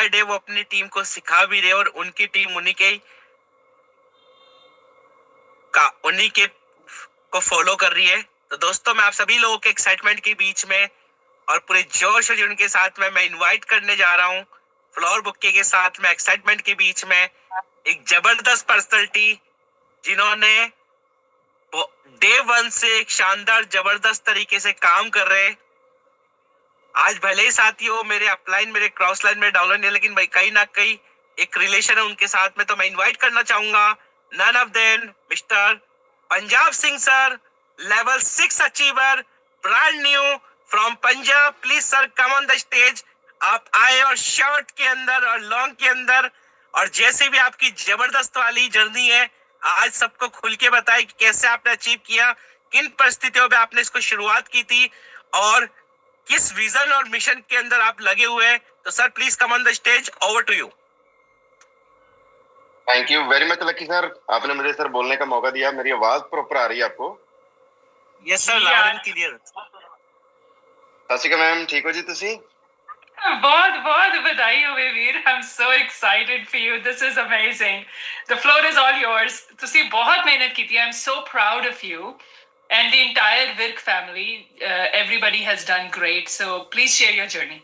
By day वो अपनी team को सिखा भी रहे और उनकी टीम उन्हीं के को फॉलो कर रही है। तो दोस्तों मैं आप सभी लोगों के एक्साइटमेंट के बीच में और पूरे जोश और जुनून के साथ में मैं इनवाइट करने जा रहा हूँ फ्लोर बुक्के के साथ में एक्साइटमेंट के बीच में एक जबरदस्त पर्सनालिटी जिन्होंने डे वन से एक शानदार जबरदस्त तरीके से काम कर रहे। आज भले ही साथियों मेरे अपलाइन मेरे क्रॉस लाइन में डाउनलाइन है, लेकिन भाई कहीं ना कहीं एक रिलेशन है उनके साथ में। तो मैं इनवाइट करना चाहूंगा none of them mister Punjab Singh sir, level 6 achiever, brand new from Punjab. Please sir come on the stage. आप आए और शर्ट के अंदर और लॉन्ग के अंदर और जैसे भी आपकी जबरदस्त वाली जर्नी है आज सबको खुल के बताए कि कैसे आपने अचीव किया, किन परिस्थितियों में आपने इसको शुरुआत की थी और किस विजन और मिशन के अंदर आप लगे हुए हैं। तो sir please come on the stage, over to you. Thank you very much Lucky sir, आपने मुझे सर बोलने का मौका दिया। मेरी आवाज प्रॉपर आ रही है आपको? Yes sir, loud and clear. Sasika ma'am ठीक हो जी तुसी? बहुत बहुत बधाई हो Veer, I am so excited for you, this is amazing, the floor is all yours. तुसी बहुत मेहनत की थी, I am so proud of you and the entire Virk family. Everybody has done great, so please share your journey.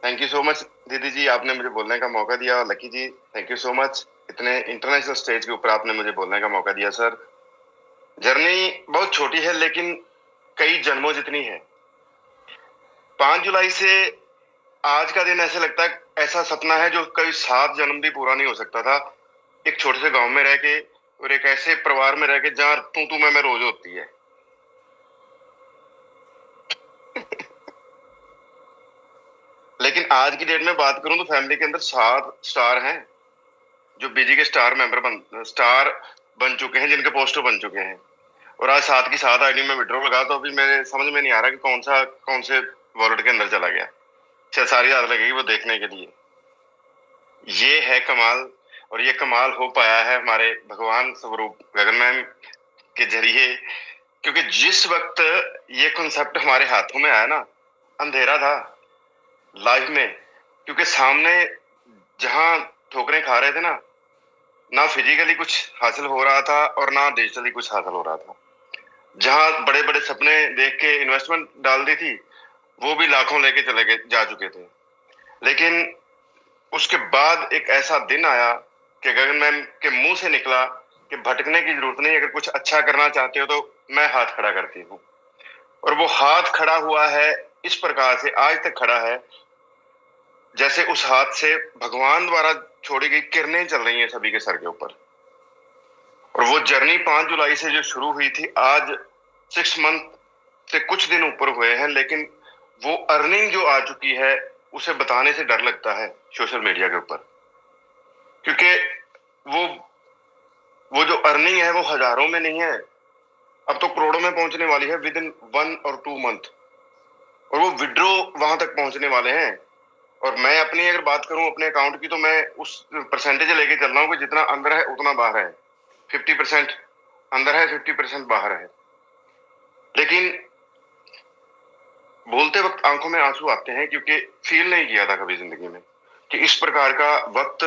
Thank you so much दीदी जी, आपने मुझे बोलने का मौका दिया। Lucky ji thank you so much, इतने इंटरनेशनल स्टेज के ऊपर आपने मुझे बोलने का मौका दिया। सर जर्नी बहुत छोटी है लेकिन कई जन्मों जितनी है। 5 जुलाई से आज का दिन ऐसे लगता है ऐसा सपना है जो कई 7 जन्म भी पूरा नहीं हो सकता था। एक छोटे से गांव में रह के और एक ऐसे परिवार में रह के जहां तू मैं रोज होती है। लेकिन आज की डेट में बात करूं तो फैमिली के अंदर 7 स्टार हैं जो बीजी के स्टार बन चुके हैं, जिनके पोस्टर बन चुके हैं। और आज 7 की 7 आईडी में विड्रॉ लगा तो अभी मेरे समझ में नहीं आ रहा कि कौन से वॉलेट के अंदर चला गया। शायद सारी रात लगेगी वो देखने के लिए। ये है कमाल, और ये कमाल हो पाया है हमारे भगवान स्वरूप गगन मैम के जरिए। क्योंकि जिस वक्त ये कॉन्सेप्ट हमारे हाथों में आया ना, अंधेरा था लाइफ में, क्योंकि सामने जहां ठोकरें खा रहे थे ना फिजिकली कुछ हासिल हो रहा था और ना डिजिटली कुछ हासिल हो रहा था। जहां बड़े बड़े सपने देख के इन्वेस्टमेंट डाल दी थी वो भी लाखों लेके जा चुके थे। लेकिन उसके बाद एक ऐसा दिन आया कि गगन मैम के मुंह से निकला कि भटकने की जरूरत नहीं, अगर कुछ अच्छा करना चाहते हो तो मैं हाथ खड़ा करती हूँ। और वो हाथ खड़ा हुआ है इस प्रकार से, आज तक खड़ा है जैसे उस हाथ से भगवान द्वारा छोड़ी गई किरणें चल रही हैं सभी के सर के ऊपर। और वो जर्नी 5 जुलाई से जो शुरू हुई थी, आज 6 मंथ से कुछ दिन ऊपर हुए हैं, लेकिन वो अर्निंग जो आ चुकी है उसे बताने से डर लगता है सोशल मीडिया के ऊपर। क्योंकि वो जो अर्निंग है वो हजारों में नहीं है, अब तो करोड़ों में पहुंचने वाली है विद इन 1 और 2 मंथ। और वो विड्रॉ वहां तक पहुंचने वाले हैं। और मैं अपनी अगर बात करूं अपने अकाउंट की, तो मैं उस परसेंटेज लेके चल रहा हूं कि जितना अंदर है उतना बाहर है। 50% अंदर है, 50% बाहर है। लेकिन बोलते वक्त आंखों में आंसू आते हैं, क्योंकि फील नहीं किया था कभी जिंदगी में कि इस प्रकार का वक्त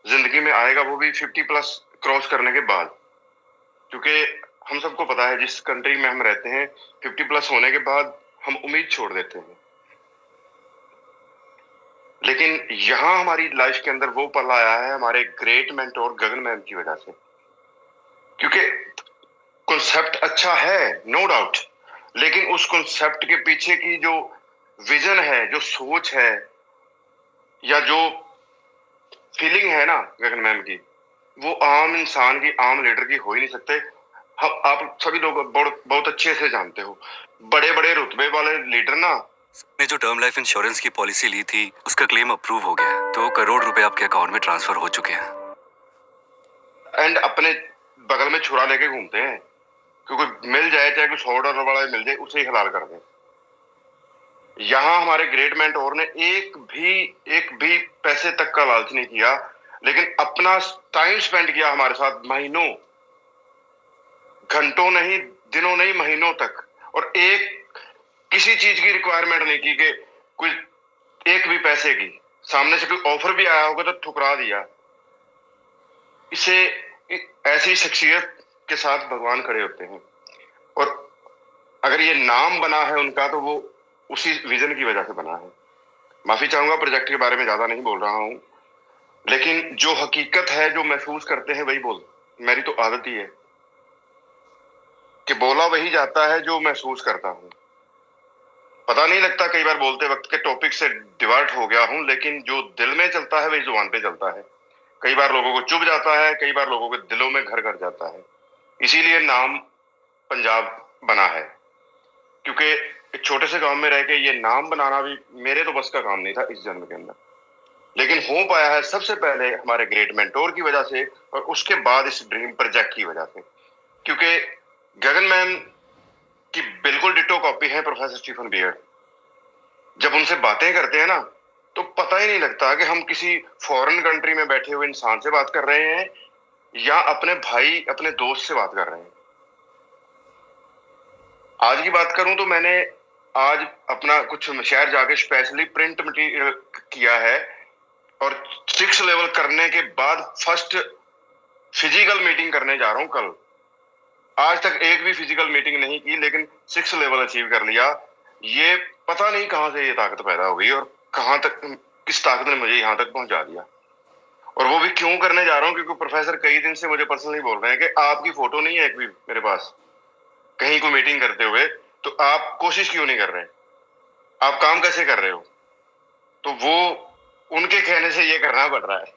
जिंदगी में आएगा, वो भी 50+ क्रॉस करने के बाद। क्योंकि हम सबको पता है जिस कंट्री में हम रहते हैं, 50+ होने के बाद हम उम्मीद छोड़ देते हैं। लेकिन यहाँ हमारी लाइफ के अंदर वो पल आया है हमारे ग्रेट मेंटोर गगन मैम की वजह से। क्योंकि कॉन्सेप्ट अच्छा है नो डाउट, लेकिन उस कॉन्सेप्ट के पीछे की जो विजन है, जो सोच है, या जो फीलिंग है ना गगन मैम की, वो आम इंसान की, आम लीडर की हो ही नहीं सकते। हम आप सभी लोग बहुत अच्छे से जानते हो, बड़े बड़े रुतबे वाले लीडर ना। ने जो टर्म लाइफ इंश्योरेंस की पॉलिसी ली थी उसका क्लेम अप्रूव हो गया है। 2 करोड़ रुपए आपके अकाउंट में ट्रांसफर हो चुके हैं। एंड अपने बगल में छुरा लेके घूमते हैं, क्योंकि मिल जाए, चाहे कोई $100 वाला मिल जाए, उसे ही हलाल कर दें। यहाँ हमारे ग्रेट मेंटोर ने एक भी पैसे तक का लालच नहीं किया, लेकिन अपना टाइम स्पेंड किया हमारे साथ, महीनों, घंटों नहीं, दिनों नहीं, महीनों तक। और एक किसी चीज की रिक्वायरमेंट नहीं की कि कोई एक भी पैसे की, सामने से कोई ऑफर भी आया होगा तो ठुकरा दिया। इसे ऐसी शख्सियत के साथ भगवान खड़े होते हैं, और अगर ये नाम बना है उनका तो वो उसी विजन की वजह से बना है। माफी चाहूंगा, प्रोजेक्ट के बारे में ज्यादा नहीं बोल रहा हूं, लेकिन जो हकीकत है, जो महसूस करते हैं वही बोल। मेरी तो आदत ही है कि बोला वही जाता है जो महसूस करता हूं। पता नहीं लगता कई बार बोलते वक्त के टॉपिक से डिवर्ट हो गया हूं, लेकिन जो दिल में चलता है वही जुबान पे चलता है। कई बार लोगों को चुभ जाता है, कई बार लोगों के दिलों में घर कर जाता है। इसीलिए नाम पंजाब बना है, क्योंकि एक छोटे से गांव में रह के ये नाम बनाना भी मेरे तो बस का काम नहीं था इस जन्म के अंदर, लेकिन हो पाया है सबसे पहले हमारे ग्रेट मेंटोर की वजह से, और उसके बाद इस ड्रीम प्रोजेक्ट की वजह से। क्योंकि गगन मैम की बिल्कुल डिटो कॉपी है प्रोफेसर स्टीफन बियर्ड। जब उनसे बातें करते हैं ना, तो पता ही नहीं लगता कि हम किसी फॉरेन कंट्री में बैठे हुए इंसान से बात कर रहे हैं या अपने भाई, अपने दोस्त से बात कर रहे हैं। आज की बात करूं तो मैंने आज अपना कुछ शहर जाके स्पेशली प्रिंट मटीरियल किया है, और 6 लेवल करने के बाद फर्स्ट फिजिकल मीटिंग करने जा रहा हूं कल। आज तक एक भी फिजिकल मीटिंग नहीं की, लेकिन 6 लेवल अचीव कर लिया। ये पता नहीं कहां से ये ताकत पैदा हुई और कहां तक, किस ताकत ने मुझे यहां तक पहुंचा दिया। और वो भी क्यों करने जा रहा हूं, क्योंकि प्रोफेसर कई दिन से मुझे पर्सनली बोल रहे हैं कि आपकी फोटो नहीं है एक भी मेरे पास कहीं को मीटिंग करते हुए, तो आप कोशिश क्यों नहीं कर रहे, आप काम कैसे कर रहे हो। तो वो उनके कहने से ये करना पड़ रहा है।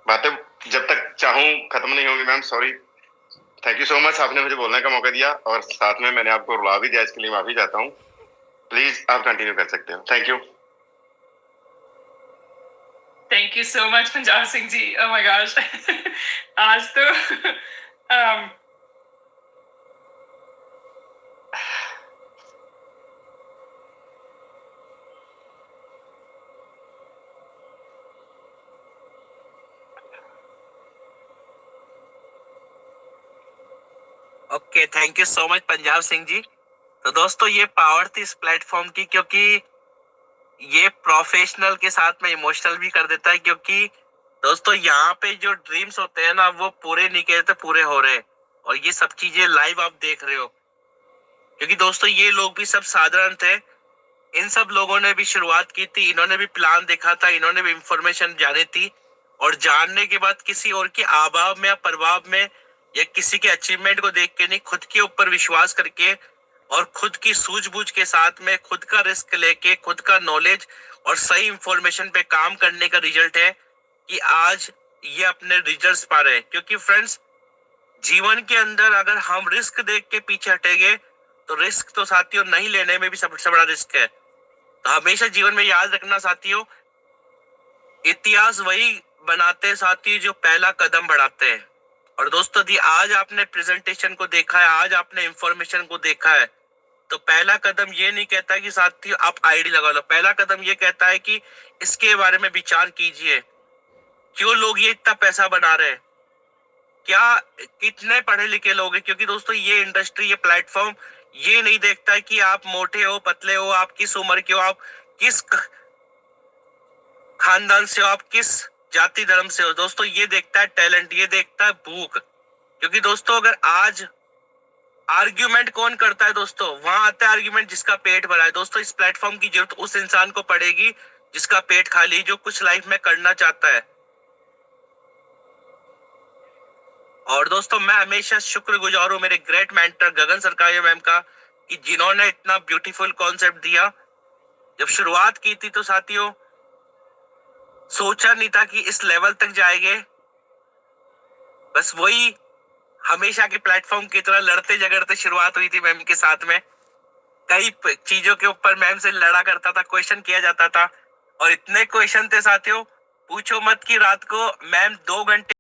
बातें जब तक चाहूं खत्म नहीं होगी। Ma'am sorry, thank you so much, आपने मुझे बोलने का मौका दिया, और साथ में मैंने आपको रुला भी दिया, इसके लिए माफी चाहता हूँ। प्लीज आप कंटिन्यू कर सकते हो। Thank you. Thank you so much, Punjab Singh ji. Oh my gosh. आज तो okay, thank you so much Punjab Singh ji. तो दोस्तों ये पावर थी इस प्लेटफॉर्म की, क्योंकि ये प्रोफेशनल के साथ में इमोशनल भी कर देता है। क्योंकि दोस्तों यहाँ पे जो ड्रीम्स होते हैं ना, वो पूरे नहीं कहते पूरे हो रहे हैं, और ये सब चीजें लाइव आप देख रहे हो। क्योंकि दोस्तों ये लोग भी सब साधारण थे, इन सब लोगों ने भी शुरुआत की थी, इन्होंने भी प्लान देखा था, इन्होंने भी इंफॉर्मेशन जानी थी, और जानने के बाद किसी और के आभाव में या प्रभाव में या किसी के अचीवमेंट को देख के नहीं, खुद के ऊपर विश्वास करके और खुद की सूझबूझ के साथ में खुद का रिस्क लेके, खुद का नॉलेज और सही इंफॉर्मेशन पे काम करने का रिजल्ट है कि आज ये अपने रिजल्ट्स पा रहे हैं। क्योंकि फ्रेंड्स, जीवन के अंदर अगर हम रिस्क देख के पीछे हटेंगे तो रिस्क तो साथियों नहीं लेने में भी सबसे बड़ा रिस्क है। तो हमेशा जीवन में याद रखना साथियों, इतिहास वही बनाते साथी जो पहला कदम बढ़ाते हैं। और दोस्तों दी आज आपने प्रेजेंटेशन को देखा है, आज आपने इंफॉर्मेशन को देखा है, तो पहला कदम ये नहीं कहता कि साथियों आप आईडी लगा लो। पहला कदम ये कहता है कि इसके बारे में विचार कीजिए, क्यों लोग ये इतना पैसा बना रहे हैं, क्या कितने पढ़े लिखे लोग हैं। क्योंकि दोस्तों ये इंडस्ट्री, ये प्लेटफॉर्म ये नहीं देखता है कि आप मोटे हो, पतले हो, आप किस उम्र के हो, आप किस खानदान से हो, आप किस जाति धर्म से हो। दोस्तों ये देखता है टैलेंट, ये देखता है भूख। क्योंकि दोस्तों अगर आज आर्ग्यूमेंट कौन करता है दोस्तों, वहां आता है आर्ग्यूमेंट जिसका पेट भरा है। दोस्तों इस प्लेटफॉर्म की जरूरत उस इंसान को पड़ेगी जिसका पेट खाली, जो कुछ लाइफ में करना चाहता है। और दोस्तों मैं हमेशा शुक्रगुजार हूँ मेरे ग्रेट मेंटर गगन सरकारिया मैम का, कि जिन्होंने इतना ब्यूटीफुल कॉन्सेप्ट दिया। जब शुरुआत की थी तो साथियों सोचा नहीं था कि इस लेवल तक जाएंगे। बस वही हमेशा के प्लेटफॉर्म की तरह लड़ते झगड़ते शुरुआत हुई थी मैम के साथ में। कई चीजों के ऊपर मैम से लड़ा करता था, क्वेश्चन किया जाता था, और इतने क्वेश्चन थे साथियों पूछो मत, की रात को मैम 2 घंटे